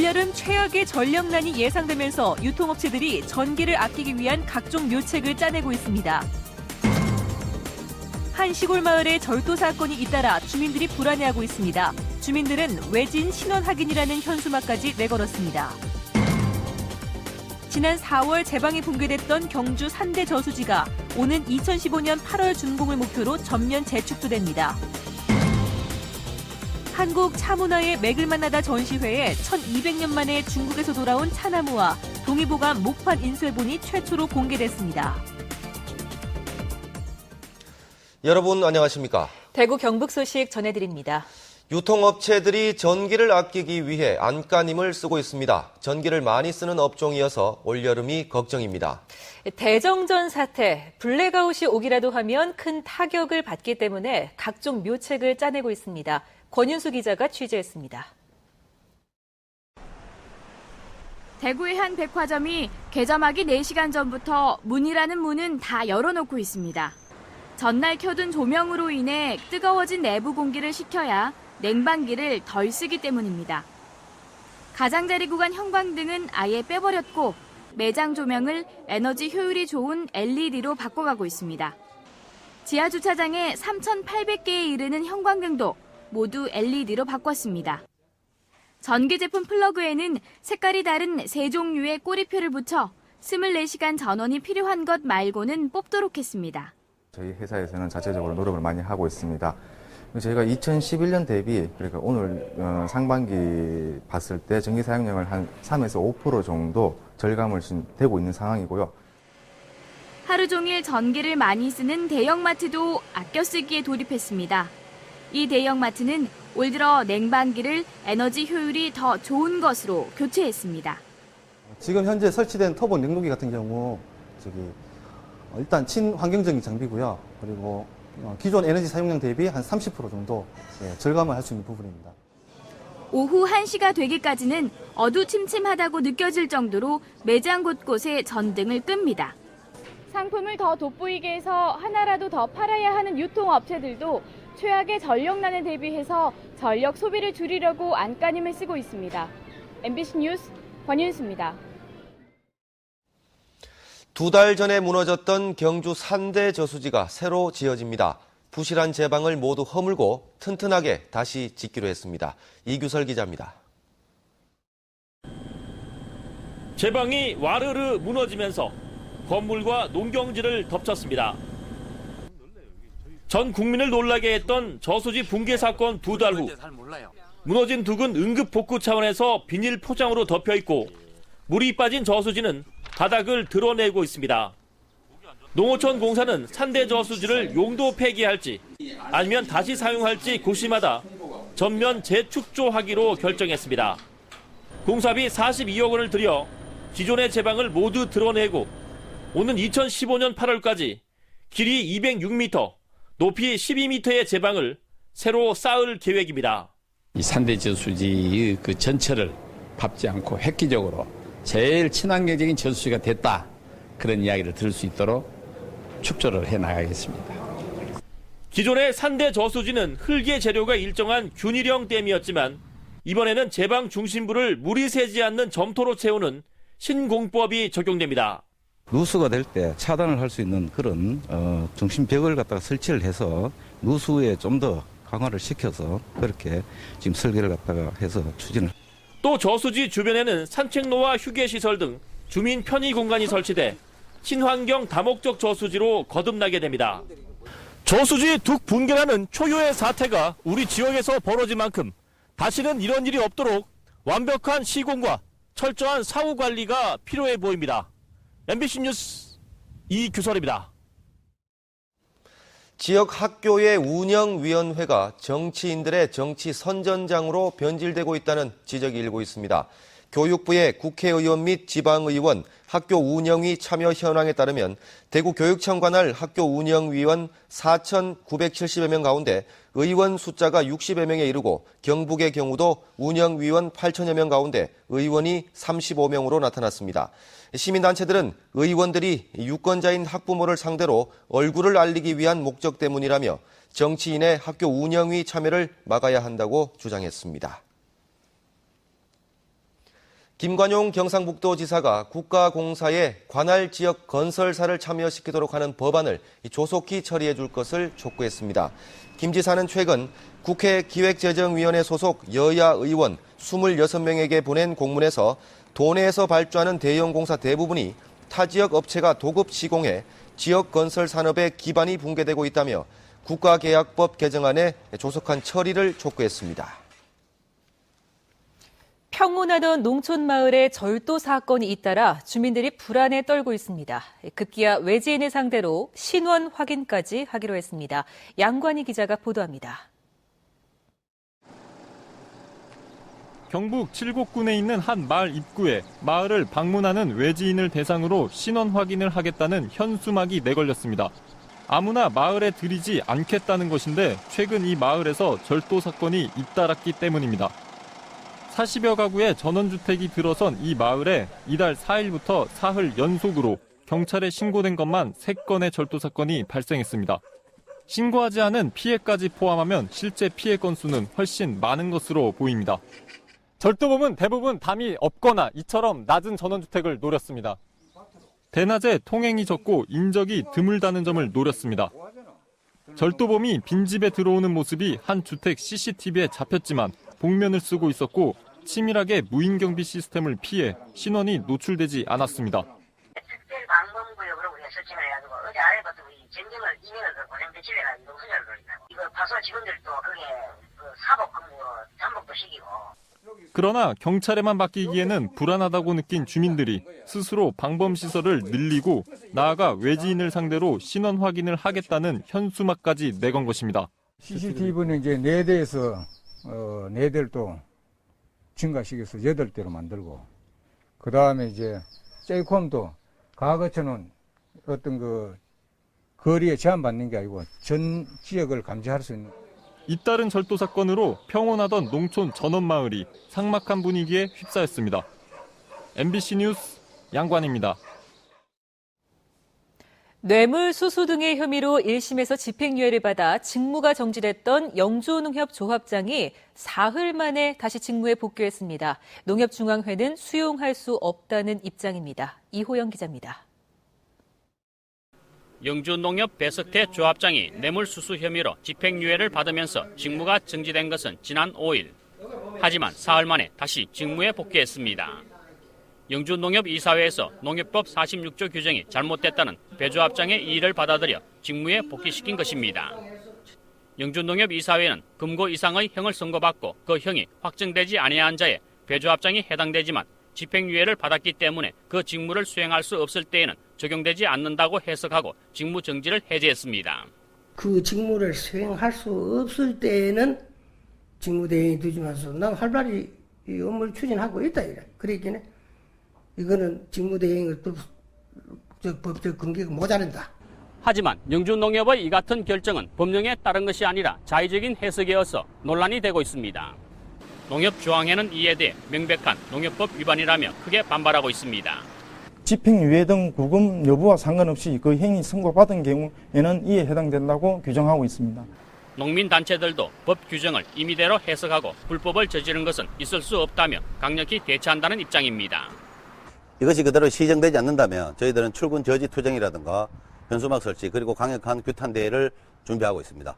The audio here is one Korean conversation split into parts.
올여름 최악의 전력난이 예상되면서 유통업체들이 전기를 아끼기 위한 각종 묘책을 짜내고 있습니다. 한 시골 마을에 절도 사건이 잇따라 주민들이 불안해하고 있습니다. 주민들은 외진 신원 확인이라는 현수막까지 내걸었습니다. 지난 4월 제방이 붕괴됐던 경주 산대 저수지가 오는 2015년 8월 준공을 목표로 전면 재축소됩니다. 한국 차문화의 맥을 만나다 전시회에 1200년 만에 중국에서 돌아온 차나무와 동의보감 목판 인쇄본이 최초로 공개됐습니다. 여러분 안녕하십니까? 대구 경북 소식 전해드립니다. 유통업체들이 전기를 아끼기 위해 안간힘을 쓰고 있습니다. 전기를 많이 쓰는 업종이어서 올여름이 걱정입니다. 대정전 사태, 블랙아웃이 오기라도 하면 큰 타격을 받기 때문에 각종 묘책을 짜내고 있습니다. 권윤수 기자가 취재했습니다. 대구의 한 백화점이 개점하기 4시간 전부터 문이라는 문은 다 열어놓고 있습니다. 전날 켜둔 조명으로 인해 뜨거워진 내부 공기를 식혀야 냉방기를 덜 쓰기 때문입니다. 가장자리 구간 형광등은 아예 빼버렸고 매장 조명을 에너지 효율이 좋은 LED로 바꿔가고 있습니다. 지하 주차장에 3,800개에 이르는 형광등도 모두 LED로 바꿨습니다. 전기 제품 플러그에는 색깔이 다른 3종류의 꼬리표를 붙여 24시간 전원이 필요한 것 말고는 뽑도록 했습니다. 저희 회사에서는 자체적으로 노력을 많이 하고 있습니다. 저희가 2011년 대비, 그러니까 오늘 상반기 봤을 때 전기 사용량을 한 3에서 5% 정도 절감을 되고 있는 상황이고요. 하루 종일 전기를 많이 쓰는 대형마트도 아껴 쓰기에 돌입했습니다. 이 대형마트는 올 들어 냉방기를 에너지 효율이 더 좋은 것으로 교체했습니다. 지금 현재 설치된 터보 냉동기 같은 경우 일단 친환경적인 장비고요. 그리고 기존 에너지 사용량 대비 한 30% 정도 절감을 할 수 있는 부분입니다. 오후 1시가 되기까지는 어두침침하다고 느껴질 정도로 매장 곳곳에 전등을 끕니다. 상품을 더 돋보이게 해서 하나라도 더 팔아야 하는 유통업체들도 최악의 전력난에 대비해서 전력 소비를 줄이려고 안간힘을 쓰고 있습니다. MBC 뉴스 권윤수입니다. 2달 전에 무너졌던 경주 산대 저수지가 새로 지어집니다. 부실한 제방을 모두 허물고 튼튼하게 다시 짓기로 했습니다. 이규설 기자입니다. 제방이 와르르 무너지면서 건물과 농경지를 덮쳤습니다. 전 국민을 놀라게 했던 저수지 붕괴 사건 2달 후 무너진 둑은 응급 복구 차원에서 비닐 포장으로 덮여 있고 물이 빠진 저수지는 바닥을 드러내고 있습니다. 농어촌 공사는 산대 저수지를 용도 폐기할지 아니면 다시 사용할지 고심하다 전면 재축조하기로 결정했습니다. 공사비 42억 원을 들여 기존의 제방을 모두 드러내고 오는 2015년 8월까지 길이 206m, 높이 12m의 제방을 새로 쌓을 계획입니다. 이 산대 저수지의 그 전체를 밟지 않고 획기적으로 제일 친환경적인 저수지가 됐다. 그런 이야기를 들을 수 있도록 축조를 해나가겠습니다. 기존의 산대 저수지는 흙의 재료가 일정한 균일형 댐이었지만 이번에는 제방 중심부를 물이 새지 않는 점토로 채우는 신공법이 적용됩니다. 누수가 될 때 차단을 할 수 있는 그런 중심벽을 갖다가 설치를 해서 누수에 좀 더 강화를 시켜서 그렇게 지금 설계를 갖다가 해서 추진을. 또 저수지 주변에는 산책로와 휴게시설 등 주민 편의 공간이 설치돼 친환경 다목적 저수지로 거듭나게 됩니다. 저수지 둑 붕괴라는 초유의 사태가 우리 지역에서 벌어진 만큼 다시는 이런 일이 없도록 완벽한 시공과 철저한 사후 관리가 필요해 보입니다. MBC 뉴스 이규설입니다. 지역 학교의 운영위원회가 정치인들의 정치 선전장으로 변질되고 있다는 지적이 일고 있습니다. 교육부의 국회의원 및 지방의원, 학교 운영위 참여 현황에 따르면 대구 교육청 관할 학교 운영위원 4,970여 명 가운데 의원 숫자가 60여 명에 이르고 경북의 경우도 운영위원 8천여 명 가운데 의원이 35명으로 나타났습니다. 시민단체들은 의원들이 유권자인 학부모를 상대로 얼굴을 알리기 위한 목적 때문이라며 정치인의 학교 운영위 참여를 막아야 한다고 주장했습니다. 김관용 경상북도지사가 국가공사에 관할 지역 건설사를 참여시키도록 하는 법안을 조속히 처리해 줄 것을 촉구했습니다. 김 지사는 최근 국회 기획재정위원회 소속 여야 의원 26명에게 보낸 공문에서 도내에서 발주하는 대형 공사 대부분이 타 지역 업체가 도급 시공해 지역 건설 산업의 기반이 붕괴되고 있다며 국가계약법 개정안에 조속한 처리를 촉구했습니다. 평온하던 농촌 마을에 절도 사건이 잇따라 주민들이 불안에 떨고 있습니다. 급기야 외지인을 상대로 신원 확인까지 하기로 했습니다. 양관희 기자가 보도합니다. 경북 칠곡군에 있는 한 마을 입구에 마을을 방문하는 외지인을 대상으로 신원 확인을 하겠다는 현수막이 내걸렸습니다. 아무나 마을에 들이지 않겠다는 것인데 최근 이 마을에서 절도 사건이 잇따랐기 때문입니다. 40여 가구의 전원주택이 들어선 이 마을에 이달 4일부터 사흘 연속으로 경찰에 신고된 것만 3건의 절도 사건이 발생했습니다. 신고하지 않은 피해까지 포함하면 실제 피해 건수는 훨씬 많은 것으로 보입니다. 절도범은 대부분 담이 없거나 이처럼 낮은 전원주택을 노렸습니다. 대낮에 통행이 적고 인적이 드물다는 점을 노렸습니다. 절도범이 빈집에 들어오는 모습이 한 주택 CCTV에 잡혔지만 복면을 쓰고 있었고 치밀하게 무인경비 시스템을 피해 신원이 노출되지 않았습니다. 특별방범구역으로 우리가 설정을 해가지고 어제 아래부터 우리 전경을 이면을 고생 배치를 해가지고 훈련을 돌린다고. 이거 파서 직원들도 그게 사복 근무로 잠복도 시키고. 그러나 경찰에만 맡기기에는 불안하다고 느낀 주민들이 스스로 방범시설을 늘리고 나아가 외지인을 상대로 신원 확인을 하겠다는 현수막까지 내건 것입니다. CCTV는 이제 4대에서 4대를 또 증가시켜서 8대로 만들고, 그 다음에 이제 셀콤도 과거처럼 어떤 그 거리에 제한받는 게 아니고 전 지역을 감지할 수 있는. 잇따른 절도 사건으로 평온하던 농촌 전원마을이 삭막한 분위기에 휩싸였습니다. MBC 뉴스 양관입니다. 뇌물수수 등의 혐의로 1심에서 집행유예를 받아 직무가 정지됐던 영주농협 조합장이 사흘 만에 다시 직무에 복귀했습니다. 농협중앙회는 수용할 수 없다는 입장입니다. 이호영 기자입니다. 영주농협 배석태 조합장이 뇌물수수 혐의로 집행유예를 받으면서 직무가 정지된 것은 지난 5일. 하지만 사흘 만에 다시 직무에 복귀했습니다. 영주농협 이사회에서 농협법 46조 규정이 잘못됐다는 배조합장의 이의를 받아들여 직무에 복귀시킨 것입니다. 영주농협 이사회는 금고 이상의 형을 선고받고 그 형이 확정되지 아니한 자에 배조합장이 해당되지만 집행유예를 받았기 때문에 그 직무를 수행할 수 없을 때에는 적용되지 않는다고 해석하고 직무 정지를 해제했습니다. 그 직무를 수행할 수 없을 때에는 직무대행이 두지면서 난 활발히 이 업무를 추진하고 있다 이래. 그러기는 이거는 직무대행의 법적 근거가 모자란다. 하지만 영주농협의 이 같은 결정은 법령에 따른 것이 아니라 자의적인 해석이어서 논란이 되고 있습니다. 농협중앙회는 이에 대해 명백한 농협법 위반이라며 크게 반발하고 있습니다. 집행유예 등 구금 여부와 상관없이 그 행위 선고받은 경우에는 이에 해당된다고 규정하고 있습니다. 농민단체들도 법 규정을 임의대로 해석하고 불법을 저지른 것은 있을 수 없다며 강력히 대처한다는 입장입니다. 이것이 그대로 시정되지 않는다면 저희들은 출근 저지 투쟁이라든가 현수막 설치 그리고 강력한 규탄 대회를 준비하고 있습니다.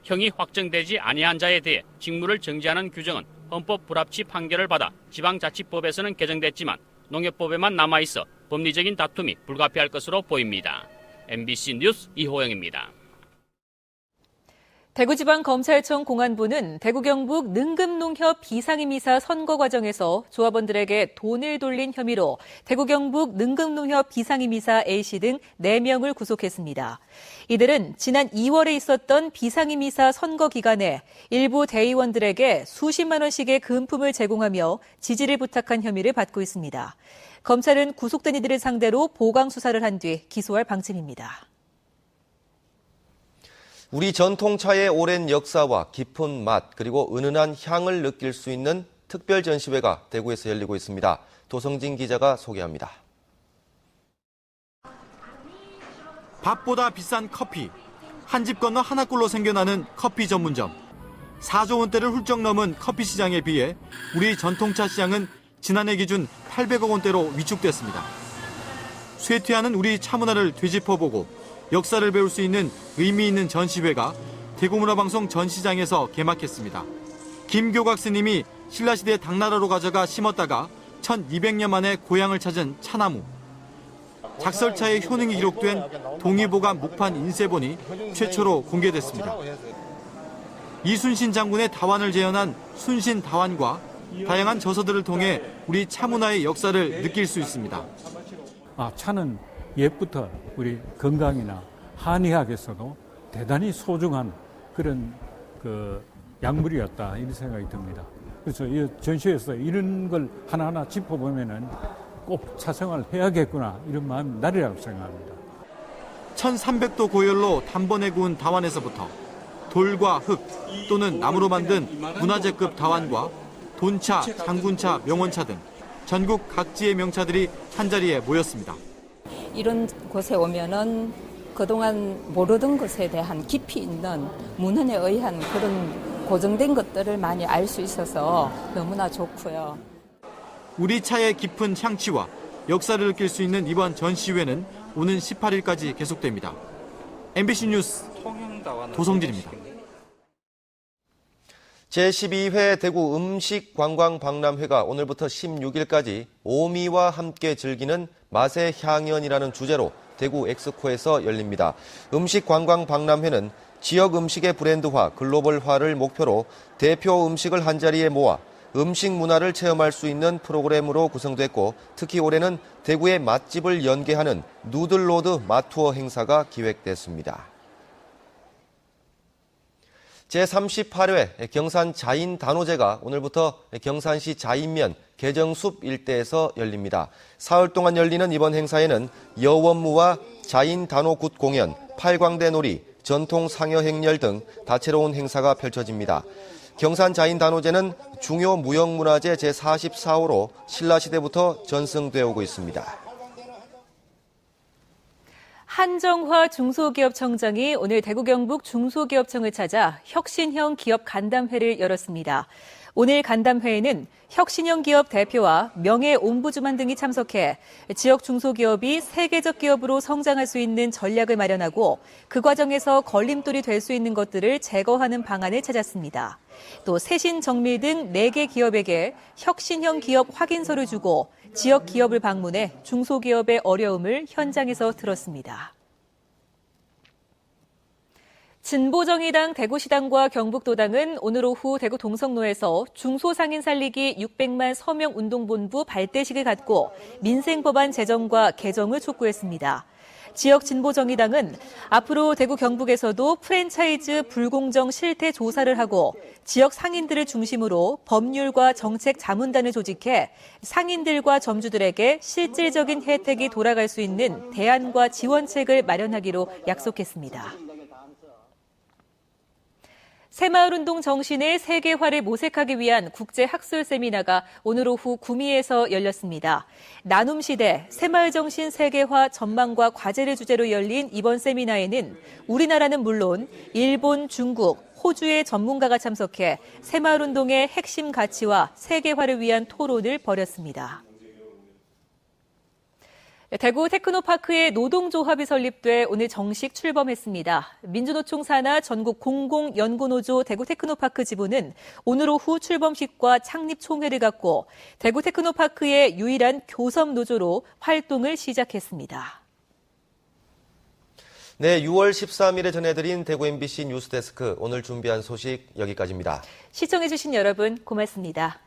형이 확정되지 아니한 자에 대해 직무를 정지하는 규정은 헌법 불합치 판결을 받아 지방자치법에서는 개정됐지만 농협법에만 남아있어 법리적인 다툼이 불가피할 것으로 보입니다. MBC 뉴스 이호영입니다. 대구지방검찰청 공안부는 대구 경북 능금농협 비상임이사 선거 과정에서 조합원들에게 돈을 돌린 혐의로 대구 경북 능금농협 비상임이사 A씨 등 4명을 구속했습니다. 이들은 지난 2월에 있었던 비상임이사 선거 기간에 일부 대의원들에게 수십만 원씩의 금품을 제공하며 지지를 부탁한 혐의를 받고 있습니다. 검찰은 구속된 이들을 상대로 보강 수사를 한 뒤 기소할 방침입니다. 우리 전통차의 오랜 역사와 깊은 맛 그리고 은은한 향을 느낄 수 있는 특별 전시회가 대구에서 열리고 있습니다. 도성진 기자가 소개합니다. 밥보다 비싼 커피. 한 집 건너 하나꼴로 생겨나는 커피 전문점. 4조 원대를 훌쩍 넘은 커피 시장에 비해 우리 전통차 시장은 지난해 기준 800억 원대로 위축됐습니다. 쇠퇴하는 우리 차문화를 되짚어보고 역사를 배울 수 있는 의미 있는 전시회가 대구문화방송 전시장에서 개막했습니다. 김교각 스님이 신라시대 당나라로 가져가 심었다가 1200년 만에 고향을 찾은 차나무. 작설차의 효능이 기록된 동의보감 목판 인쇄본이 최초로 공개됐습니다. 이순신 장군의 다환을 재현한 순신 다환과 다양한 저서들을 통해 우리 차문화의 역사를 느낄 수 있습니다. 차는 옛부터 우리 건강이나 한의학에서도 대단히 소중한 그런 약물이었다 이런 생각이 듭니다. 그래서 이 전시회에서 이런 걸 하나하나 짚어보면은 꼭 차생활 해야겠구나 이런 마음이 나리라고 생각합니다. 1300도 고열로 단번에 구운 다환에서부터 돌과 흙 또는 나무로 만든 문화재급 다환과 돈차, 장군차, 명원차 등 전국 각지의 명차들이 한자리에 모였습니다. 이런 곳에 오면은 그동안 모르던 것에 대한 깊이 있는 문헌에 의한 그런 고정된 것들을 많이 알 수 있어서 너무나 좋고요. 우리 차의 깊은 향취와 역사를 느낄 수 있는 이번 전시회는 오는 18일까지 계속됩니다. MBC 뉴스 도성진입니다. 제12회 대구 음식관광박람회가 오늘부터 16일까지 오미와 함께 즐기는 맛의 향연이라는 주제로 대구 엑스코에서 열립니다. 음식관광박람회는 지역 음식의 브랜드화, 글로벌화를 목표로 대표 음식을 한자리에 모아 음식 문화를 체험할 수 있는 프로그램으로 구성됐고 특히 올해는 대구의 맛집을 연계하는 누들로드 맛투어 행사가 기획됐습니다. 제38회 경산 자인 단오제가 오늘부터 경산시 자인면 개정숲 일대에서 열립니다. 사흘 동안 열리는 이번 행사에는 여원무와 자인 단오굿 공연, 팔광대 놀이, 전통 상여 행렬 등 다채로운 행사가 펼쳐집니다. 경산 자인 단오제는 중요 무형문화재 제44호로 신라시대부터 전승되어 오고 있습니다. 한정화 중소기업청장이 오늘 대구 경북 중소기업청을 찾아 혁신형 기업 간담회를 열었습니다. 오늘 간담회에는 혁신형 기업 대표와 명예 옴부즈만 등이 참석해 지역 중소기업이 세계적 기업으로 성장할 수 있는 전략을 마련하고 그 과정에서 걸림돌이 될 수 있는 것들을 제거하는 방안을 찾았습니다. 또 세신, 정밀 등 4개 기업에게 혁신형 기업 확인서를 주고 지역 기업을 방문해 중소기업의 어려움을 현장에서 들었습니다. 진보정의당 대구시당과 경북도당은 오늘 오후 대구 동성로에서 중소상인 살리기 600만 서명운동본부 발대식을 갖고 민생법안 제정과 개정을 촉구했습니다. 지역 진보정의당은 앞으로 대구 경북에서도 프랜차이즈 불공정 실태 조사를 하고 지역 상인들을 중심으로 법률과 정책 자문단을 조직해 상인들과 점주들에게 실질적인 혜택이 돌아갈 수 있는 대안과 지원책을 마련하기로 약속했습니다. 새마을운동 정신의 세계화를 모색하기 위한 국제학술 세미나가 오늘 오후 구미에서 열렸습니다. 나눔시대, 새마을정신 세계화 전망과 과제를 주제로 열린 이번 세미나에는 우리나라는 물론 일본, 중국, 호주의 전문가가 참석해 새마을운동의 핵심 가치와 세계화를 위한 토론을 벌였습니다. 대구 테크노파크의 노동조합이 설립돼 오늘 정식 출범했습니다. 민주노총 산하 전국 공공연구노조 대구 테크노파크 지부는 오늘 오후 출범식과 창립 총회를 갖고 대구 테크노파크의 유일한 교섭노조로 활동을 시작했습니다. 네, 6월 13일에 전해드린 대구 MBC 뉴스데스크 오늘 준비한 소식 여기까지입니다. 시청해주신 여러분 고맙습니다.